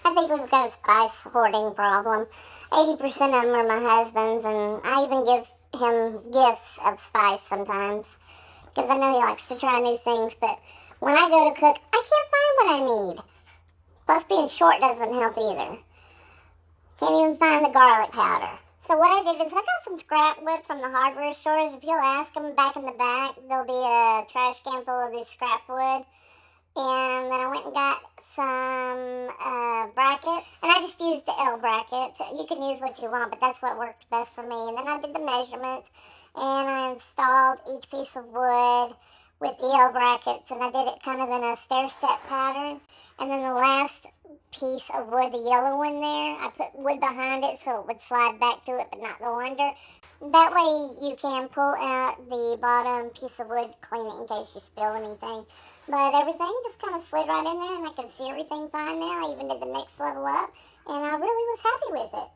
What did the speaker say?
I think we've got a spice hoarding problem. 80% of them are my husband's, and I even give him gifts of spice sometimes because I know he likes to try new things. But when I go to cook, I can't find what I need. Plus, being short doesn't help either. Can't even find the garlic powder. So what I did is I got some scrap wood from the hardware stores. If you'll ask them back in the back, there'll be a trash can full of this scrap wood. And then I went and got some brackets. And I just used the L brackets. You can use what you want, but that's what worked best for me. And then I did the measurements. And I installed each piece of wood with the L brackets. And I did it kind of in a stair-step pattern. And then the last piece of wood, the yellow one there, I put wood behind it so it would slide back to it but not go under. That way you can pull out the bottom piece of wood, clean it in case you spill anything. But everything just kind of slid right in there, and I can see everything fine now. I even did the next level up, and I really was happy with it.